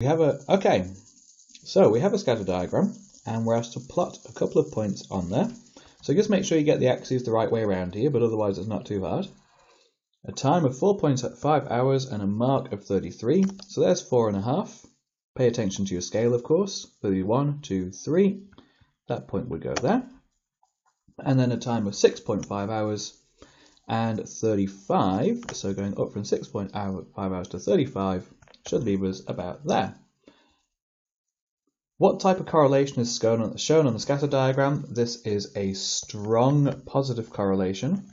Okay, so we have a scatter diagram and we're asked to plot a couple of points on there. So just make sure you get the axes the right way around here, but otherwise it's not too hard. A time of 4.5 hours and a mark of 33. So there's 4.5. Pay attention to your scale, of course. 1, 2, 3. That point would go there. And then a time of 6.5 hours and 35. So going up from 6.5 hours to 35 should leave us about there. What type of correlation is shown on the scatter diagram? This is a strong positive correlation.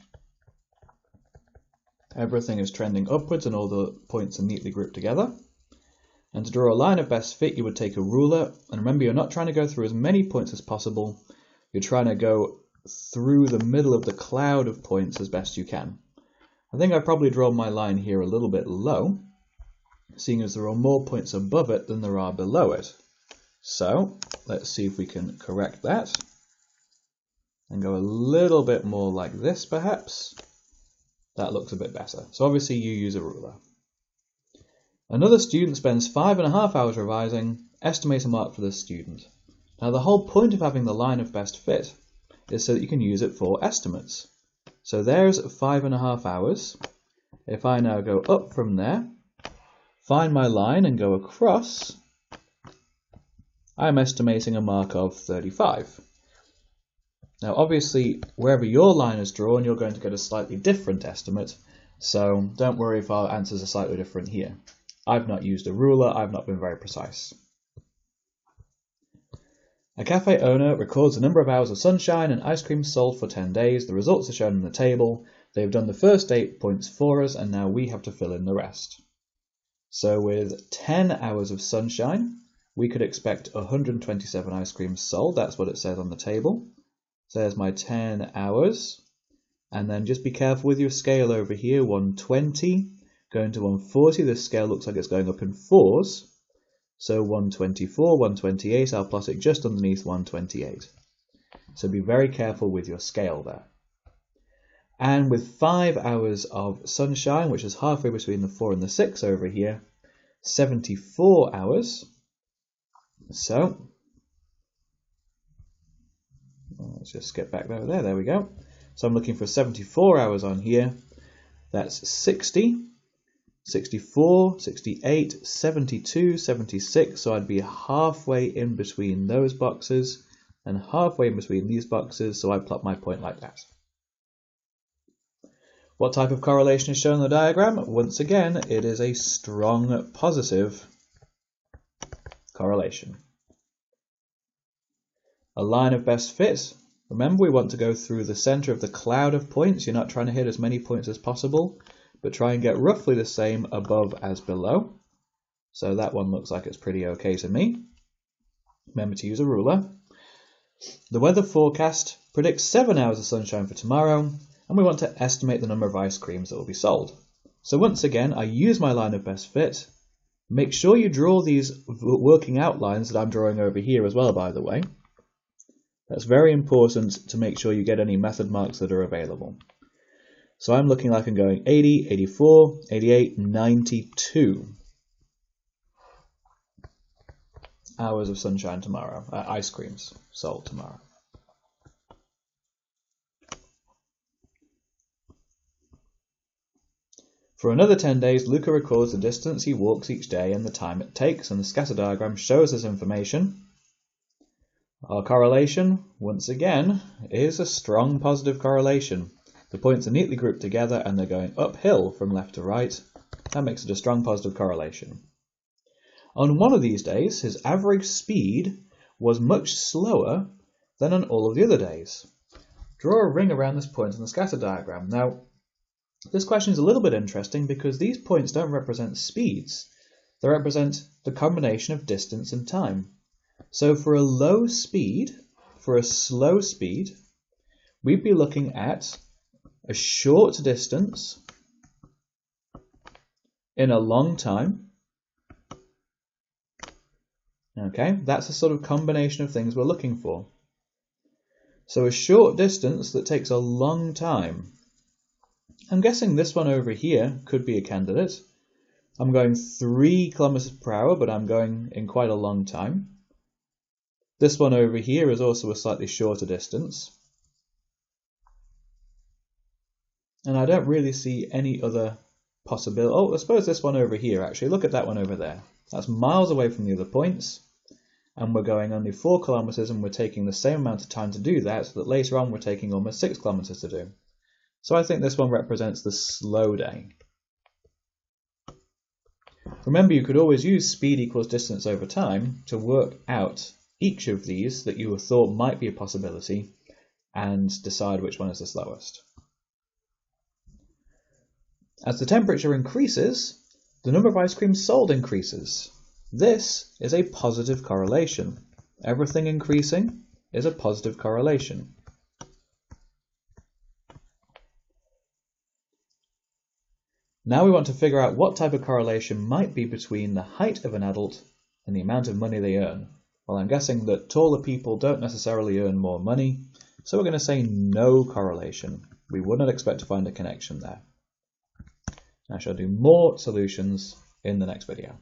Everything is trending upwards and all the points are neatly grouped together. And to draw a line of best fit, you would take a ruler. And remember, you're not trying to go through as many points as possible. You're trying to go through the middle of the cloud of points as best you can. I think I've probably drawn my line here a little bit low, seeing as there are more points above it than there are below it. So let's see if we can correct that and go a little bit more like this perhaps. That looks a bit better. So obviously you use a ruler. Another student spends 5.5 hours revising. Estimate a mark for this student. Now the whole point of having the line of best fit is so that you can use it for estimates. So there's 5.5 hours. If I now go up from there, find my line and go across, I'm estimating a mark of 35. Now obviously wherever your line is drawn you're going to get a slightly different estimate, so don't worry if our answers are slightly different here. I've not used a ruler, I've not been very precise. A cafe owner records the number of hours of sunshine and ice cream sold for 10 days. The results are shown in the table. They've done the first 8 points for us and now we have to fill in the rest. So with 10 hours of sunshine, we could expect 127 ice creams sold. That's what it says on the table. So there's my 10 hours. And then just be careful with your scale over here. 120 going to 140. This scale looks like it's going up in 4s. So 124, 128. I'll plot it just underneath 128. So be very careful with your scale there. And with 5 hours of sunshine, which is halfway between the 4 and the 6 over here, 74 hours. So let's just skip back over there. There we go. So I'm looking for 74 hours on here. That's 60, 64, 68, 72, 76. So I'd be halfway in between those boxes and halfway in between these boxes. So I plot my point like that. What type of correlation is shown in the diagram? Once again, it is a strong positive correlation. A line of best fit. Remember, we want to go through the center of the cloud of points. You're not trying to hit as many points as possible, but try and get roughly the same above as below. So that one looks like it's pretty okay to me. Remember to use a ruler. The weather forecast predicts 7 hours of sunshine for tomorrow, and we want to estimate the number of ice creams that will be sold. So once again, I use my line of best fit. Make sure you draw these working outlines that I'm drawing over here as well, by the way. That's very important to make sure you get any method marks that are available. So I'm looking like I'm going 80, 84, 88, 92 hours of sunshine tomorrow, ice creams sold tomorrow. For another 10 days, Luca records the distance he walks each day and the time it takes, and the scatter diagram shows this information. Our correlation, once again, is a strong positive correlation. The points are neatly grouped together and they're going uphill from left to right. That makes it a strong positive correlation. On one of these days, his average speed was much slower than on all of the other days. Draw a ring around this point in the scatter diagram. Now, this question is a little bit interesting because these points don't represent speeds. They represent the combination of distance and time. So for a low speed, for a slow speed, we'd be looking at a short distance in a long time. Okay, that's the sort of combination of things we're looking for. So a short distance that takes a long time. I'm guessing this one over here could be a candidate. I'm going 3 kilometers per hour, but I'm going in quite a long time. This one over here is also a slightly shorter distance. And I don't really see any other possibility. Oh, I suppose this one over here, actually. Look at that one over there. That's miles away from the other points. And we're going only 4 kilometers, and we're taking the same amount of time to do that, so that later on we're taking almost 6 kilometers to do. So I think this one represents the slow day. Remember, you could always use speed equals distance over time to work out each of these that you thought might be a possibility and decide which one is the slowest. As the temperature increases, the number of ice creams sold increases. This is a positive correlation. Everything increasing is a positive correlation. Now we want to figure out what type of correlation might be between the height of an adult and the amount of money they earn. Well, I'm guessing that taller people don't necessarily earn more money, so we're going to say no correlation. We would not expect to find a connection there. I shall do more solutions in the next video.